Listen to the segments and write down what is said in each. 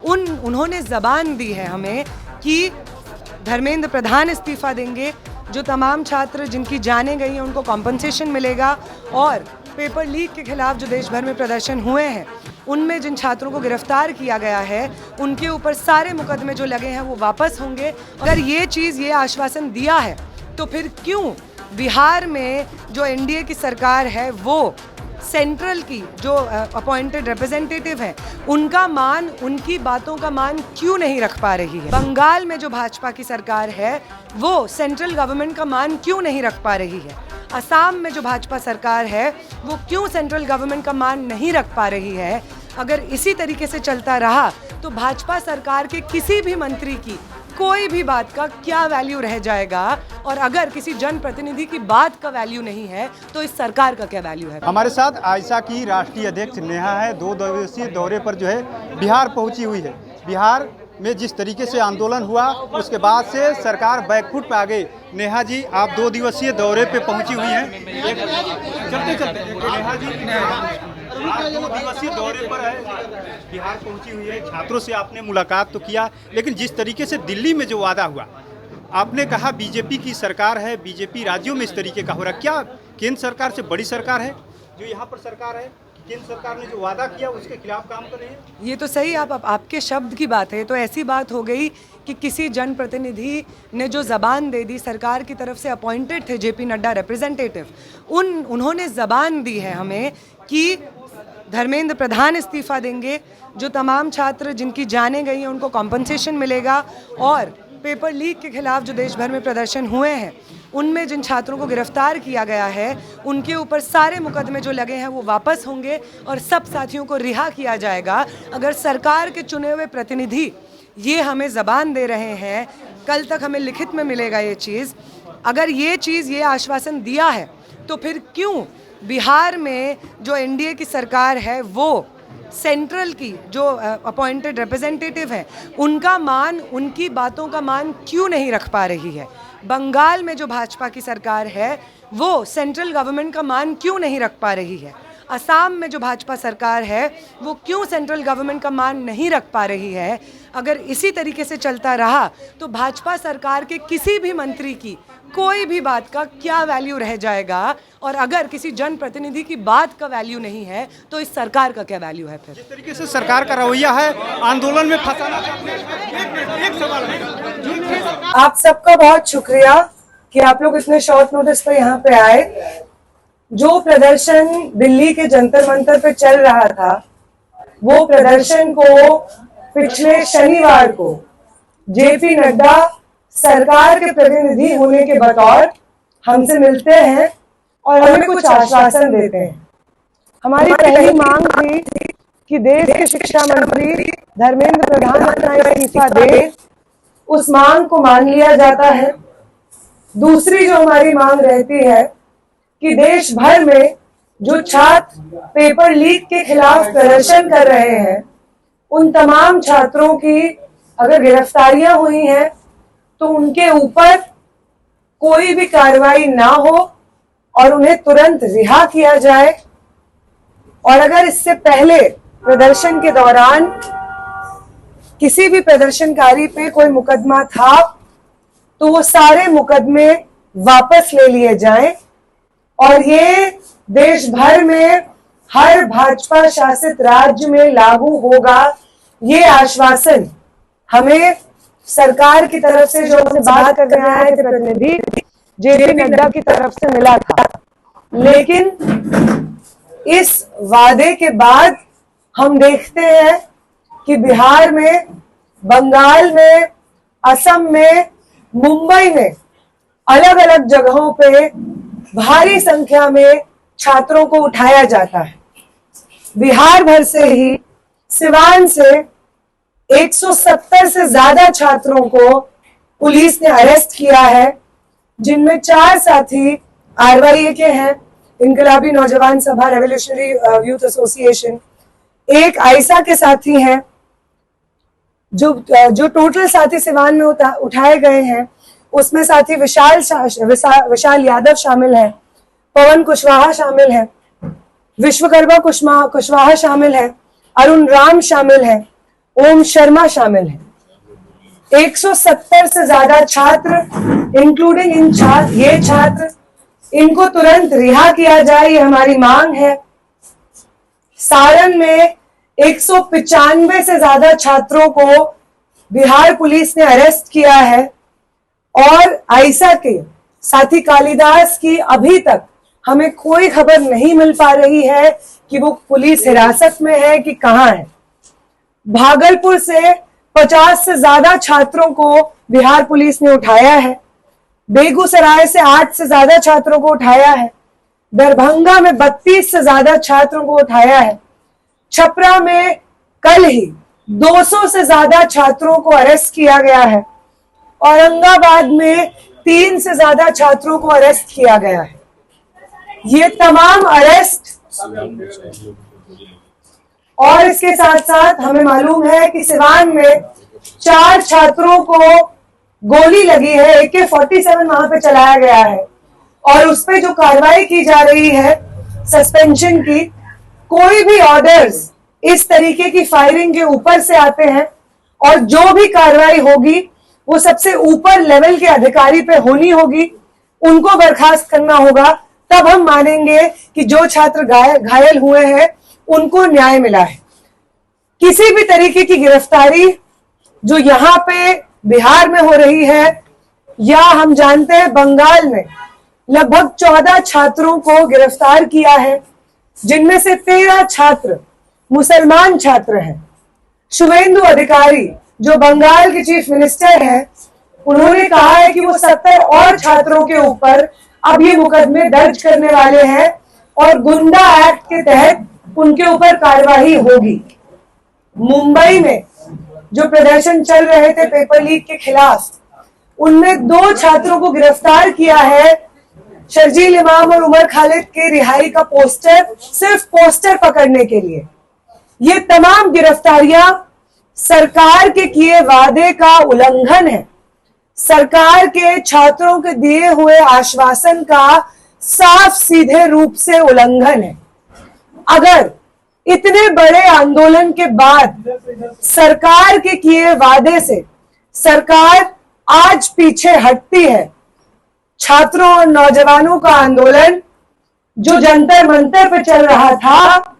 उन्होंने ज़बान दी है हमें कि धर्मेंद्र प्रधान इस्तीफ़ा देंगे, जो तमाम छात्र जिनकी जानें गई हैं उनको कॉम्पनसेशन मिलेगा, और पेपर लीक के खिलाफ जो देश भर में प्रदर्शन हुए हैं उनमें जिन छात्रों को गिरफ्तार किया गया है उनके ऊपर सारे मुकदमे जो लगे हैं वो वापस होंगे। अगर ये चीज़, ये आश्वासन दिया है तो फिर क्यों बिहार में जो एनडीए की सरकार है वो सेंट्रल की जो अपॉइंटेड रिप्रेजेंटेटिव है उनका मान, उनकी बातों का मान क्यों नहीं रख पा रही है? बंगाल में जो भाजपा की सरकार है वो सेंट्रल गवर्नमेंट का मान क्यों नहीं रख पा रही है? असम में जो भाजपा सरकार है वो क्यों सेंट्रल गवर्नमेंट का मान नहीं रख पा रही है? अगर इसी तरीके से चलता रहा तो भाजपा सरकार के किसी भी मंत्री की कोई भी बात का क्या वैल्यू रह जाएगा, और अगर किसी जनप्रतिनिधि की बात का वैल्यू नहीं है तो इस सरकार का क्या वैल्यू है? हमारे साथ आयशा की राष्ट्रीय अध्यक्ष नेहा है, 2 दिवसीय दौरे पर जो है बिहार पहुंची हुई है। बिहार में जिस तरीके से आंदोलन हुआ उसके बाद से सरकार बैकफुट पे आ गई। नेहा जी, आप 2 दिवसीय दौरे पे पहुंची हुई हैं। चलते नेहा जी, 2 दिवसीय दौरे पर है, बिहार पहुंची हुई है। छात्रों से आपने मुलाकात तो किया, लेकिन जिस तरीके से दिल्ली में जो वादा हुआ, आपने कहा बीजेपी की सरकार है, बीजेपी राज्यों में इस तरीके का हो रहा, क्या केंद्र सरकार से बड़ी सरकार है जो यहाँ पर सरकार है? केंद्र सरकार ने जो वादा किया उसके खिलाफ काम कर रही है? ये तो सही आपके शब्द की बात है। तो ऐसी बात हो गई कि किसी जनप्रतिनिधि ने जो ज़बान दे दी, सरकार की तरफ से अपॉइंटेड थे जेपी नड्डा रिप्रेजेंटेटिव, उन्होंने ज़बान दी है हमें कि धर्मेंद्र प्रधान इस्तीफ़ा देंगे, जो तमाम छात्र जिनकी जानें गई हैं उनको कॉम्पनसेशन मिलेगा, और पेपर लीक के खिलाफ जो देश भर में प्रदर्शन हुए हैं उनमें जिन छात्रों को गिरफ्तार किया गया है उनके ऊपर सारे मुकदमे जो लगे हैं वो वापस होंगे और सब साथियों को रिहा किया जाएगा। अगर सरकार के चुने हुए प्रतिनिधि ये हमें ज़बान दे रहे हैं, कल तक हमें लिखित में मिलेगा ये चीज़, अगर ये चीज़, ये आश्वासन दिया है तो फिर क्यों बिहार में जो एनडीए की सरकार है वो सेंट्रल की जो अपॉइंटेड रिप्रेजेंटेटिव है उनका मान, उनकी बातों का मान क्यों नहीं रख पा रही है? बंगाल में जो भाजपा की सरकार है वो सेंट्रल गवर्नमेंट का मान क्यों नहीं रख पा रही है? असम में जो भाजपा सरकार है वो क्यों सेंट्रल गवर्नमेंट का मान नहीं रख पा रही है? अगर इसी तरीके से चलता रहा तो भाजपा सरकार के किसी भी मंत्री की कोई भी बात का क्या वैल्यू रह जाएगा, और अगर किसी जनप्रतिनिधि की बात का वैल्यू नहीं है तो इस सरकार का क्या वैल्यू है? फिर जिस तरीके से सरकार का रवैया है, आंदोलन में फंसाना चाहते हैं। एक सवाल है, आप सबका बहुत शुक्रिया कि आप लोग इतने शॉर्ट नोटिस पर यहाँ पे आए। जो प्रदर्शन दिल्ली के जंतर मंतर पे चल रहा था वो प्रदर्शन को पिछले शनिवार को जेपी नड्डा सरकार के प्रतिनिधि होने के बतौर हमसे मिलते हैं और हमें कुछ आश्वासन देते हैं। हमारी पहली मांग थी कि देश के शिक्षा मंत्री धर्मेंद्र प्रधान अपना इस्तीफा दे, उस मांग को मान लिया जाता है। दूसरी जो हमारी मांग रहती है कि देश भर में जो छात्र पेपर लीक के खिलाफ प्रदर्शन कर रहे हैं उन तमाम छात्रों की अगर गिरफ्तारियां हुई हैं तो उनके ऊपर कोई भी कार्रवाई ना हो और उन्हें तुरंत रिहा किया जाए, और अगर इससे पहले प्रदर्शन के दौरान किसी भी प्रदर्शनकारी पे कोई मुकदमा था तो वो सारे मुकदमे वापस ले लिए जाएं, और ये देश भर में हर भाजपा शासित राज्य में लागू होगा। ये आश्वासन हमें सरकार की तरफ से, जो हमने बात कर रहे हैं प्रतिनिधि जेपी नड्डा की तरफ से मिला था, लेकिन इस वादे के बाद हम देखते हैं कि बिहार में, बंगाल में, असम में, मुंबई में अलग अलग जगहों पे भारी संख्या में छात्रों को उठाया जाता है। बिहार भर से ही सिवान से 170 से ज्यादा छात्रों को पुलिस ने अरेस्ट किया है, जिनमें 4 साथी आरवाईए के हैं, इनकलाबी नौजवान सभा, रेवोल्यूशनरी यूथ एसोसिएशन, एक आयशा के साथी हैं। जो टोटल साथी सिवान में उठाए गए हैं उसमें साथी विशाल यादव शामिल है, पवन कुशवाहा शामिल है, विश्वकर्मा कुशवाहा शामिल है, अरुण राम शामिल है, ओम शर्मा शामिल हैं। 170 से ज्यादा छात्र, इंक्लूडिंग ये छात्र, इनको तुरंत रिहा किया जाए, ये हमारी मांग है। सारण में 195 से ज्यादा छात्रों को बिहार पुलिस ने अरेस्ट किया है और आइसा के साथी कालिदास की अभी तक हमें कोई खबर नहीं मिल पा रही है कि वो पुलिस हिरासत में है कि कहां है। भागलपुर से 50 से ज्यादा छात्रों को बिहार पुलिस ने उठाया है। बेगूसराय से 8 से ज्यादा छात्रों को उठाया है। दरभंगा में 32 से ज्यादा छात्रों को उठाया है। छपरा में कल ही 200 से ज्यादा छात्रों को अरेस्ट किया गया है। औरंगाबाद में 3 से ज्यादा छात्रों को अरेस्ट किया गया है। ये तमाम अरेस्ट और इसके साथ साथ हमें मालूम है कि सिवान में 4 छात्रों को गोली लगी है, AK-47 वहां पे चलाया गया है और उस पे जो कार्रवाई की जा रही है सस्पेंशन की, कोई भी ऑर्डर्स इस तरीके की फायरिंग के ऊपर से आते हैं और जो भी कार्रवाई होगी वो सबसे ऊपर लेवल के अधिकारी पे होनी होगी, उनको बर्खास्त करना होगा, तब हम मानेंगे कि जो छात्र घायल हुए हैं उनको न्याय मिला है। किसी भी तरीके की गिरफ्तारी जो यहाँ पे बिहार में हो रही है, या हम जानते हैं बंगाल में लगभग 14 छात्रों को गिरफ्तार किया है, जिनमें से 13 छात्र मुसलमान छात्र हैं। शुभेंदु अधिकारी जो बंगाल के चीफ मिनिस्टर हैं, उन्होंने कहा है कि वो 70 और छात्रों के ऊपर अब ये मुकदमे दर्ज करने वाले हैं और गुंडा एक्ट के तहत उनके ऊपर कार्रवाई होगी। मुंबई में जो प्रदर्शन चल रहे थे पेपर लीक के खिलाफ, उनमें 2 छात्रों को गिरफ्तार किया है। शर्जील इमाम और उमर खालिद के रिहाई का पोस्टर, सिर्फ पोस्टर पकड़ने के लिए। ये तमाम गिरफ्तारियां सरकार के किए वादे का उल्लंघन है, सरकार के छात्रों के दिए हुए आश्वासन का साफ सीधे रूप से उल्लंघन है। अगर इतने बड़े आंदोलन के बाद सरकार के किए वादे से सरकार आज पीछे हटती है, छात्रों और नौजवानों का आंदोलन जो जंतर मंतर पे चल रहा था,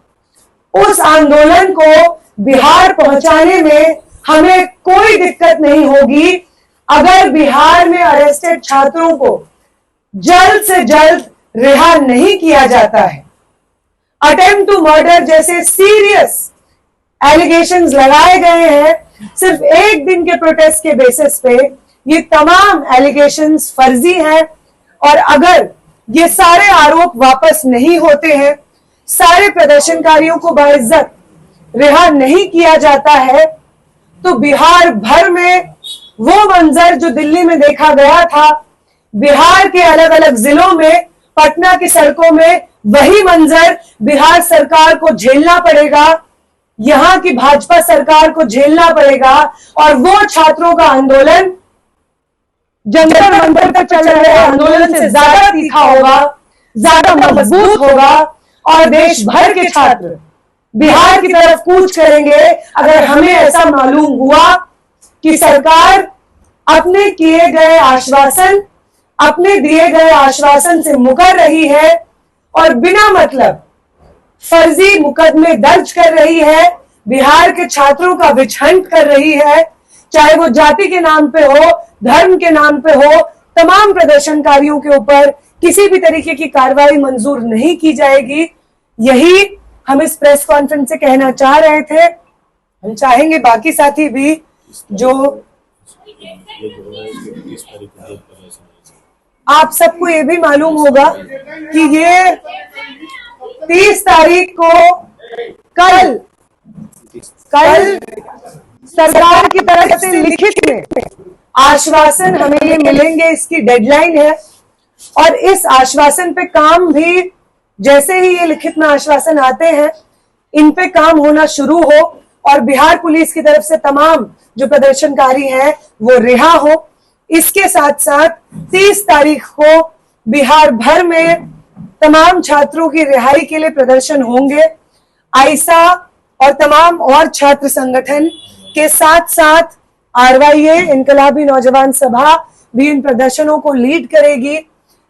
उस आंदोलन को बिहार पहुंचाने में हमें कोई दिक्कत नहीं होगी अगर बिहार में अरेस्टेड छात्रों को जल्द से जल्द रिहा नहीं किया जाता है। अटेम्प्ट टू मर्डर जैसे सीरियस एलिगेशंस लगाए गए हैं सिर्फ एक दिन के प्रोटेस्ट के बेसिस पे। ये तमाम एलिगेशंस फर्जी हैं और अगर ये सारे आरोप वापस नहीं होते हैं, सारे प्रदर्शनकारियों को बाइज्जत रिहा नहीं किया जाता है, तो बिहार भर में वो मंजर जो दिल्ली में देखा गया था, बिहार के अलग अलग जिलों में, पटना की सड़कों में वही मंजर बिहार सरकार को झेलना पड़ेगा, यहां की भाजपा सरकार को झेलना पड़ेगा। और वो छात्रों का आंदोलन जंतर मंतर तक चल रहे आंदोलन से ज्यादा तीखा होगा, ज्यादा मजबूत होगा और देश भर के छात्र बिहार की तरफ कूच करेंगे अगर हमें ऐसा मालूम हुआ कि सरकार अपने किए गए आश्वासन, अपने दिए गए आश्वासन से मुकर रही है और बिना मतलब फर्जी मुकदमे दर्ज कर रही है, बिहार के छात्रों का विछंट कर रही है, चाहे वो जाति के नाम पे हो, धर्म के नाम पे हो। तमाम प्रदर्शनकारियों के ऊपर किसी भी तरीके की कार्रवाई मंजूर नहीं की जाएगी। यही हम इस प्रेस कॉन्फ्रेंस से कहना चाह रहे थे। हम चाहेंगे बाकी साथी भी जो आप सबको ये भी मालूम होगा कि ये 30 तारीख को कल सरकार की तरफ से लिखित में आश्वासन हमें ये मिलेंगे, इसकी डेडलाइन है और इस आश्वासन पे काम भी जैसे ही ये लिखित में आश्वासन आते हैं, इन पे काम होना शुरू हो और बिहार पुलिस की तरफ से तमाम जो प्रदर्शनकारी हैं वो रिहा हो। इसके साथ साथ 30 तारीख को बिहार भर में तमाम छात्रों की रिहाई के लिए प्रदर्शन होंगे। आइसा और तमाम और छात्र संगठन के साथ साथ RYA इनकलाबी नौजवान सभा भी इन प्रदर्शनों को लीड करेगी।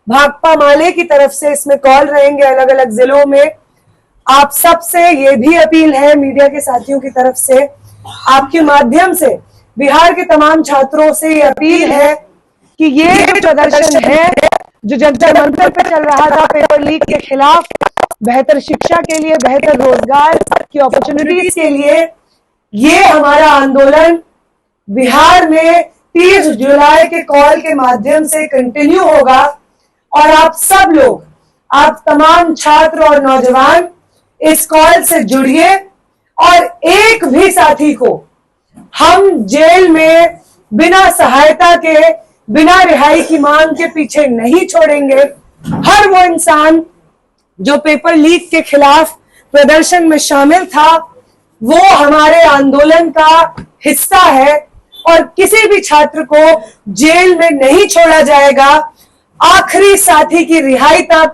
भाकपा माले की तरफ से इसमें कॉल रहेंगे अलग अलग जिलों में। आप सबसे ये भी अपील है मीडिया के साथियों की तरफ से, आपके माध्यम से बिहार के तमाम छात्रों से ये अपील है कि ये जो प्रदर्शन है जो जंतर मंतर पे चल रहा था पेपर लीक के खिलाफ, बेहतर शिक्षा के लिए, बेहतर रोजगार की अपॉर्चुनिटीज के लिए, ये हमारा आंदोलन बिहार में 30 जुलाई के कॉल के माध्यम से कंटिन्यू होगा। और आप सब लोग, आप तमाम छात्र और नौजवान इस कॉल से जुड़िए और एक भी साथी को हम जेल में बिना सहायता के, बिना रिहाई की मांग के पीछे नहीं छोड़ेंगे। हर वो इंसान जो पेपर लीक के खिलाफ प्रदर्शन में शामिल था वो हमारे आंदोलन का हिस्सा है और किसी भी छात्र को जेल में नहीं छोड़ा जाएगा। आखिरी साथी की रिहाई तक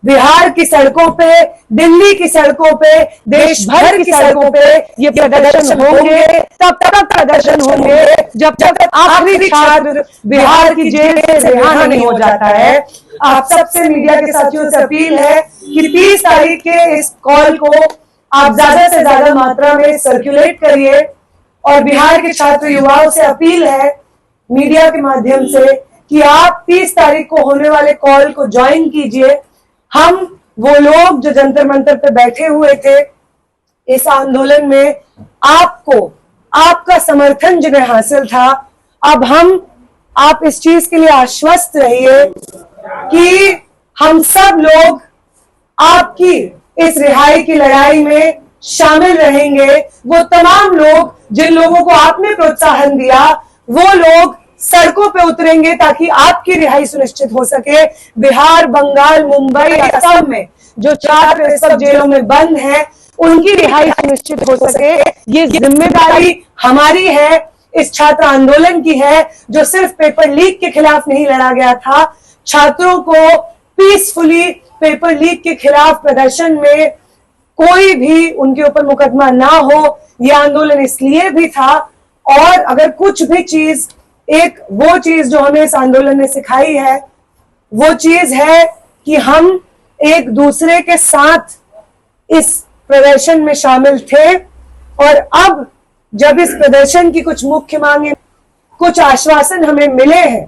बिहार की सड़कों पे, दिल्ली की सड़कों पे, देश भर की सड़कों पे ये प्रदर्शन होंगे। तब तक प्रदर्शन होंगे जब तक आखिरी छात्र बिहार की जेल से रिहा नहीं हो जाता है। आप सबसे मीडिया के साथियों से अपील है कि 30 तारीख के इस कॉल को आप ज्यादा से ज्यादा मात्रा में सर्कुलेट करिए और बिहार के छात्र युवाओं से अपील है मीडिया के माध्यम से कि आप 30 तारीख को होने वाले कॉल को ज्वाइन कीजिए। हम वो लोग जो जंतर मंतर पे बैठे हुए थे इस आंदोलन में, आपको, आपका समर्थन जिन्हें हासिल था, अब आप इस चीज के लिए आश्वस्त रहिए कि हम सब लोग आपकी इस रिहाई की लड़ाई में शामिल रहेंगे। वो तमाम लोग जिन लोगों को आपने प्रोत्साहन दिया वो लोग सड़कों पे उतरेंगे ताकि आपकी रिहाई सुनिश्चित हो सके। बिहार, बंगाल, मुंबई, असम में जो छात्र इस सब जेलों में बंद हैं उनकी रिहाई सुनिश्चित हो सके। ये जिम्मेदारी हमारी है, इस छात्र आंदोलन की है जो सिर्फ पेपर लीक के खिलाफ नहीं लड़ा गया था। छात्रों को पीसफुली पेपर लीक के खिलाफ प्रदर्शन में कोई भी उनके ऊपर मुकदमा ना हो, यह आंदोलन इसलिए भी था। और अगर कुछ भी चीज, एक वो चीज जो हमें इस आंदोलन ने सिखाई है वो चीज है कि हम एक दूसरे के साथ इस प्रदर्शन में शामिल थे। और अब जब इस प्रदर्शन की कुछ मुख्य मांगे, कुछ आश्वासन हमें मिले हैं,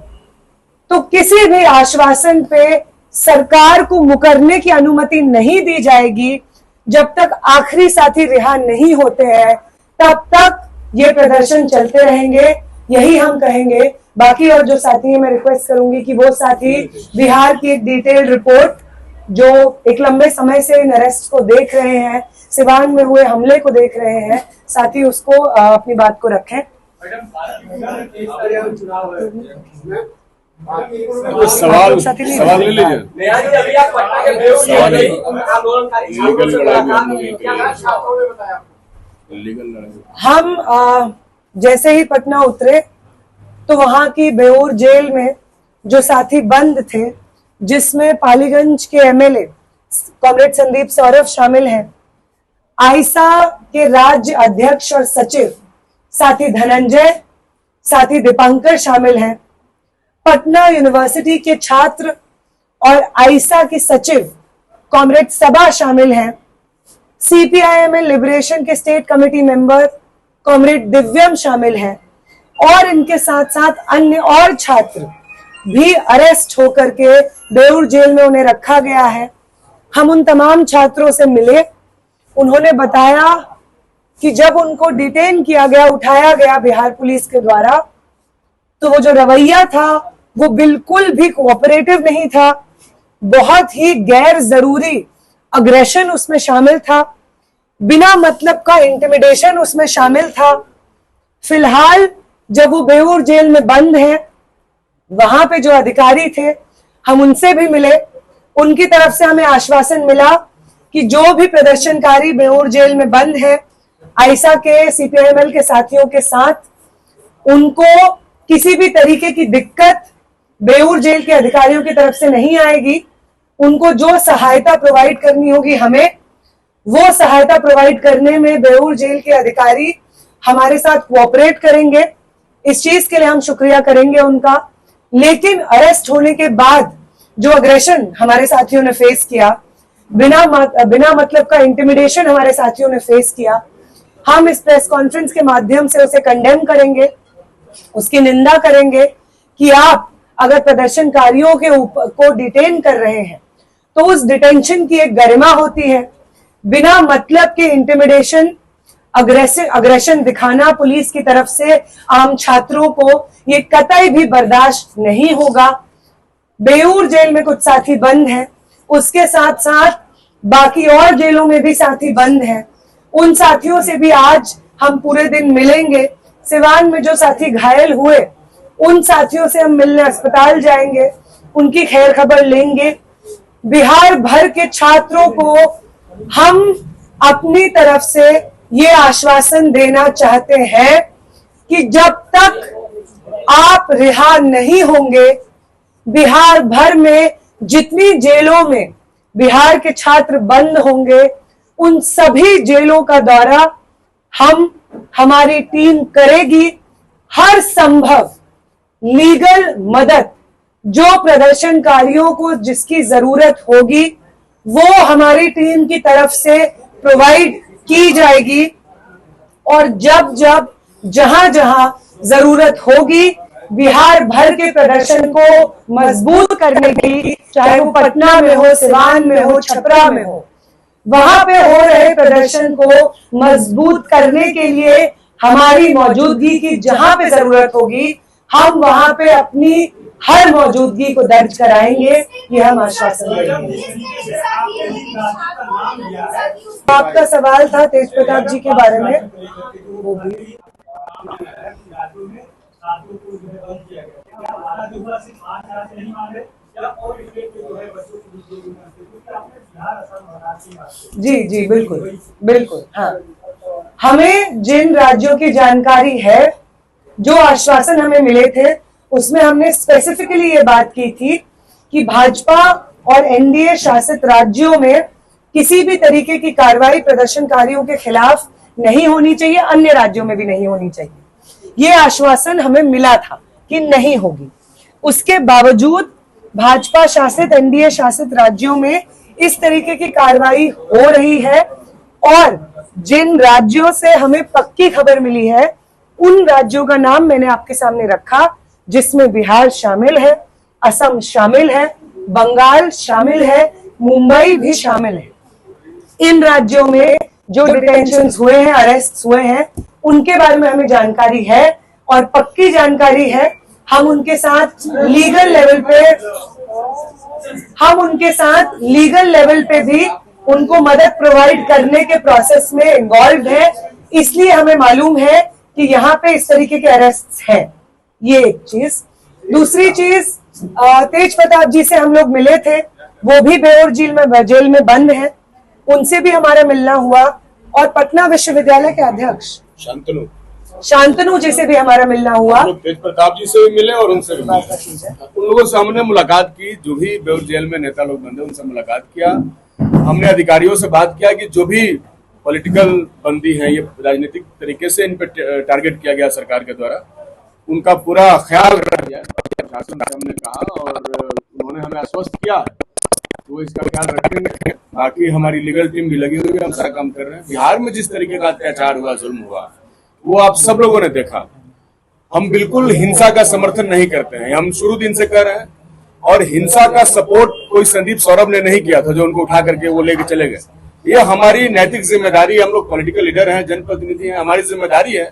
तो किसी भी आश्वासन पे सरकार को मुकरने की अनुमति नहीं दी जाएगी। जब तक आखिरी साथी रिहा नहीं होते हैं तब तक ये प्रदर्शन चलते रहेंगे, यही हम कहेंगे। बाकी और जो साथी है मैं रिक्वेस्ट करूंगी कि वो साथी बिहार की एक डिटेल्ड रिपोर्ट जो एक लंबे समय से इन अरेस्ट को देख रहे हैं, सिवान में हुए हमले को देख रहे हैं, साथी उसको अपनी बात को रखें। सवाल ले लीजिए। हम जैसे ही पटना उतरे तो वहां की बेऊर जेल में जो साथी बंद थे, जिसमें पालीगंज के MLA कॉमरेड संदीप सौरभ शामिल हैं, आईसा के राज्य अध्यक्ष और सचिव साथी धनंजय, साथी दीपांकर शामिल हैं, पटना यूनिवर्सिटी के छात्र और आईसा की सचिव कॉमरेड सबा शामिल हैं, CPIML लिबरेशन के स्टेट कमेटी मेंबर कॉमरेड दिव्यम शामिल हैं और इनके साथ साथ अन्य और छात्र भी अरेस्ट होकर के बेऊर जेल में उन्हें रखा गया है। हम उन तमाम छात्रों से मिले, उन्होंने बताया कि जब उनको डिटेन किया गया, उठाया गया बिहार पुलिस के द्वारा, तो वो जो रवैया था वो बिल्कुल भी कोऑपरेटिव नहीं था। बहुत ही गैर जरूरी अग्रेशन उसमें शामिल था, बिना मतलब का इंटिमिडेशन उसमें शामिल था। फिलहाल जब वो बेऊर जेल में बंद हैं, वहां पे जो अधिकारी थे हम उनसे भी मिले, उनकी तरफ से हमें आश्वासन मिला कि जो भी प्रदर्शनकारी बेऊर जेल में बंद है, आईसा के CPIML के साथियों के साथ, उनको किसी भी तरीके की दिक्कत बेऊर जेल के अधिकारियों की तरफ से नहीं आएगी। उनको जो सहायता प्रोवाइड करनी होगी हमें, वो सहायता प्रोवाइड करने में बेऊर जेल के अधिकारी हमारे साथ कोऑपरेट करेंगे। इस चीज के लिए हम शुक्रिया करेंगे उनका। लेकिन अरेस्ट होने के बाद जो अग्रेशन हमारे साथियों ने फेस किया, बिना मतलब का इंटिमिडेशन हमारे साथियों ने फेस किया, हम इस प्रेस कॉन्फ्रेंस के माध्यम से उसे कंडेम करेंगे, उसकी निंदा करेंगे कि आप अगर प्रदर्शनकारियों के ऊपर को डिटेन कर रहे हैं तो उस डिटेंशन की एक गरिमा होती है। बिना मतलब के इंटिमिडेशन, अग्रेशन दिखाना पुलिस की तरफ से आम छात्रों को ये कतई भी बर्दाश्त नहीं होगा। बेऊर जेल में कुछ साथी बंद हैं, उसके साथ साथ बाकी और जेलों में भी साथी बंद हैं। उन साथियों से भी आज हम पूरे दिन मिलेंगे। सिवान में जो साथी घायल हुए उन साथियों से हम मिलने अस्पताल जाएंगे, उनकी खैर खबर लेंगे। बिहार भर के छात्रों को हम अपनी तरफ से ये आश्वासन देना चाहते हैं कि जब तक आप रिहा नहीं होंगे, बिहार भर में जितनी जेलों में बिहार के छात्र बंद होंगे उन सभी जेलों का दौरा हमारी टीम करेगी। हर संभव लीगल मदद जो प्रदर्शनकारियों को जिसकी जरूरत होगी वो हमारी टीम की तरफ से प्रोवाइड की जाएगी। और जब जब जहां जहां जरूरत होगी बिहार भर के प्रदर्शन को मजबूत करने की, चाहे वो पटना में हो, सिवान में हो, छपरा में हो, वहां पे हो रहे प्रदर्शन को मजबूत करने के लिए हमारी मौजूदगी की जहां पे जरूरत होगी हम वहां पे अपनी हर मौजूदगी को दर्ज कराएंगे। ये हम आश्वासन देंगे। आपका सवाल था तेज प्रताप जी के बारे में, वो भी जी बिल्कुल बिल्कुल। हाँ, हमें जिन राज्यों की जानकारी है, जो आश्वासन हमें मिले थे, उसमें हमने स्पेसिफिकली ये बात की थी कि भाजपा और एनडीए शासित राज्यों में किसी भी तरीके की कार्रवाई प्रदर्शनकारियों के खिलाफ नहीं होनी चाहिए, अन्य राज्यों में भी नहीं होनी चाहिए। ये आश्वासन हमें मिला था कि नहीं होगी। उसके बावजूद भाजपा शासित, एनडीए शासित राज्यों में इस तरीके की कार्रवाई हो रही है। और जिन राज्यों से हमें पक्की खबर मिली है उन राज्यों का नाम मैंने आपके सामने रखा, जिसमें बिहार शामिल है, असम शामिल है, बंगाल शामिल है, मुंबई भी शामिल है। इन राज्यों में जो डिटेंशंस हुए हैं, अरेस्ट हुए हैं, उनके बारे में हमें जानकारी है और पक्की जानकारी है। हम उनके साथ लीगल लेवल पे भी उनको मदद प्रोवाइड करने के प्रोसेस में इन्वॉल्व है। इसलिए हमें मालूम है कि यहाँ पे इस तरीके के अरेस्ट हैं। ये एक चीज। दूसरी चीज, तेज प्रताप जी से हम लोग मिले थे, वो भी बेऊर जेल में बंद हैं, उनसे भी हमारा मिलना हुआ। और पटना विश्वविद्यालय के अध्यक्ष शांतनु जी से भी हमारा मिलना हुआ। तेज प्रताप जी से भी मिले और उनसे भी मिले। उन लोगों से हमने मुलाकात की, जो भी बेऊर जेल में नेता लोग बंदे उनसे मुलाकात किया। हमने अधिकारियों से बात किया कि जो भी पॉलिटिकल बंदी हैं, ये राजनीतिक तरीके से इन पे टारगेट किया गया सरकार के द्वारा, उनका पूरा ख्याल रखा गया। शासन हमने कहा और उन्होंने हमें आश्वस्त किया वो इसका ख्याल रखेंगे। बाकी हमारी लीगल टीम भी लगी हुई है, हम सारा काम कर रहे हैं। बिहार में जिस तरीके का अत्याचार हुआ, जुल्म हुआ, वो आप सब लोगों ने देखा। हम बिल्कुल हिंसा का समर्थन नहीं करते हैं, हम शुरू दिन से कर रहे हैं। और हिंसा का सपोर्ट कोई संदीप सौरभ ने नहीं किया था जो उनको उठा करके वो लेके चले गए। ये हमारी नैतिक जिम्मेदारी, हम लोग पॉलिटिकल लीडर हैं, जनप्रतिनिधि हैं, हमारी जिम्मेदारी है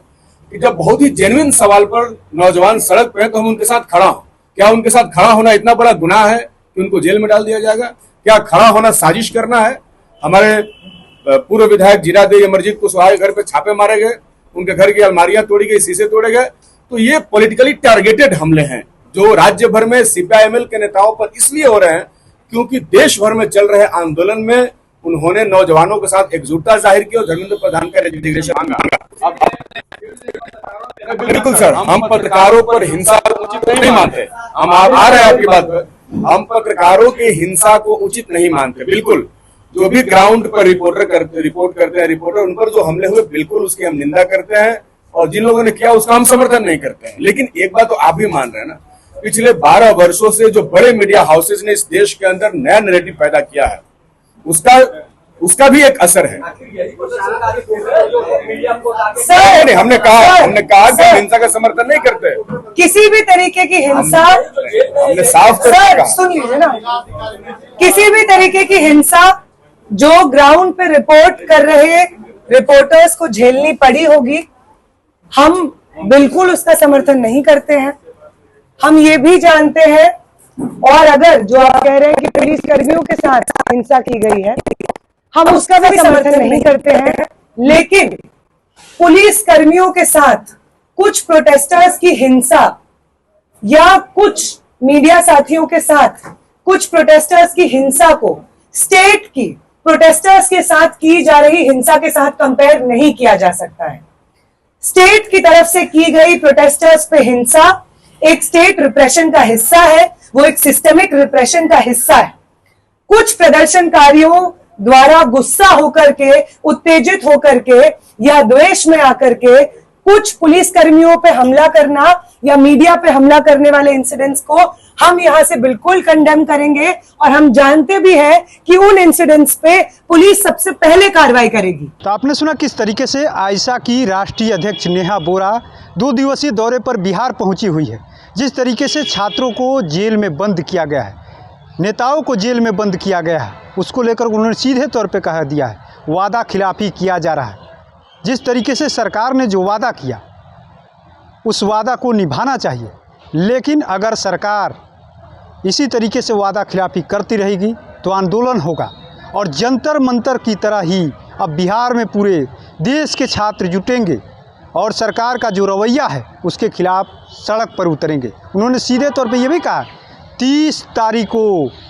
कि जब बहुत ही जेन्युइन सवाल पर नौजवान सड़क पे हैं तो हम उनके साथ खड़ा हो। क्या उनके साथ खड़ा होना इतना बड़ा गुनाह है कि उनको जेल में डाल दिया जाएगा? क्या खड़ा होना साजिश करना है? हमारे पूर्व विधायक जीरादेई अमरजीत कुशवाहा के घर पे छापे मारे गए, उनके घर की अलमारियां तोड़ी गई, शीशे तोड़े गए। तो ये पॉलिटिकली टारगेटेड हमले हैं जो राज्य भर में सीपीआईएमएल के नेताओं पर इसलिए हो रहे हैं क्योंकि देश भर में चल रहे आंदोलन में उन्होंने नौजवानों के साथ एकजुटता जाहिर की और धर्मेंद्र प्रधान का रेजिग्नेशन मांगा। बिल्कुल सर, हम पत्रकारों पर हिंसा को उचित नहीं मानते। हम आ रहे हैं आपकी बात पर, हम पत्रकारों की हिंसा को उचित नहीं मानते। बिल्कुल जो भी ग्राउंड पर रिपोर्ट करते हैं, रिपोर्टर उन पर जो हमले हुए, बिल्कुल उसकी हम निंदा करते हैं। और जिन लोगों ने किया उसका हम समर्थन नहीं करते हैं। लेकिन एक बात तो आप भी मान रहे हैं ना, पिछले 12 वर्षों से जो बड़े मीडिया हाउसेज ने इस देश के अंदर नया नैरेटिव पैदा किया है, उसका भी एक असर है। सर, नहीं, हमने कहा कि हम हिंसा का समर्थन नहीं करते। किसी भी तरीके की हिंसा, हमने साफ कर सर कहा। सुन लीजिए ना, किसी भी तरीके की हिंसा जो ग्राउंड पे रिपोर्ट कर रहे रिपोर्टर्स को झेलनी पड़ी होगी, हम बिल्कुल उसका समर्थन नहीं करते हैं। हम ये भी जानते हैं, और अगर जो आप कह रहे हैं कि पुलिस कर्मियों के साथ हिंसा की गई है, हम उसका भी समर्थन नहीं करते हैं। लेकिन पुलिस कर्मियों के साथ कुछ प्रोटेस्टर्स की हिंसा या कुछ मीडिया साथियों के साथ कुछ प्रोटेस्टर्स की हिंसा को स्टेट की प्रोटेस्टर्स के साथ की जा रही हिंसा के साथ कंपेयर नहीं किया जा सकता है। स्टेट की तरफ से की गई प्रोटेस्टर्स पे हिंसा एक स्टेट रिप्रेशन का हिस्सा है, वो एक सिस्टमिक रिप्रेशन का हिस्सा है। कुछ प्रदर्शनकारियों द्वारा गुस्सा होकर के, उत्तेजित होकर के या द्वेष में आकर के कुछ पुलिस कर्मियों पे हमला करना या मीडिया पे हमला करने वाले इंसिडेंट्स को हम यहां से बिल्कुल कंडेम करेंगे, और हम जानते भी हैं कि उन इंसिडेंट्स पे पुलिस सबसे पहले कार्रवाई करेगी। तो आपने सुना किस तरीके से आयशा की राष्ट्रीय अध्यक्ष नेहा बोरा 2 दिवसीय दौरे पर बिहार पहुंची हुई है। जिस तरीके से छात्रों को जेल में बंद किया गया है, नेताओं को जेल में बंद किया गया है, उसको लेकर उन्होंने सीधे तौर पे कह दिया है वादा खिलाफी किया जा रहा है। जिस तरीके से सरकार ने जो वादा किया उस वादा को निभाना चाहिए, लेकिन अगर सरकार इसी तरीके से वादा खिलाफी करती रहेगी तो आंदोलन होगा, और जंतर मंतर की तरह ही अब बिहार में पूरे देश के छात्र जुटेंगे और सरकार का जो रवैया है उसके खिलाफ सड़क पर उतरेंगे। उन्होंने सीधे तौर पे ये भी कहा 30 तारीख को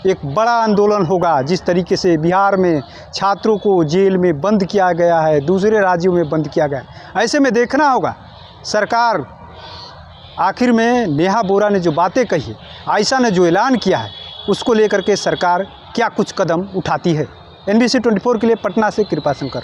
एक बड़ा आंदोलन होगा। जिस तरीके से बिहार में छात्रों को जेल में बंद किया गया है, दूसरे राज्यों में बंद किया गया है, ऐसे में देखना होगा सरकार आखिर में नेहा बोरा ने जो बातें कही है, आयशा ने जो ऐलान किया है, उसको लेकर के सरकार क्या कुछ कदम उठाती है। NBC 24 के लिए पटना से कृपा शंकर।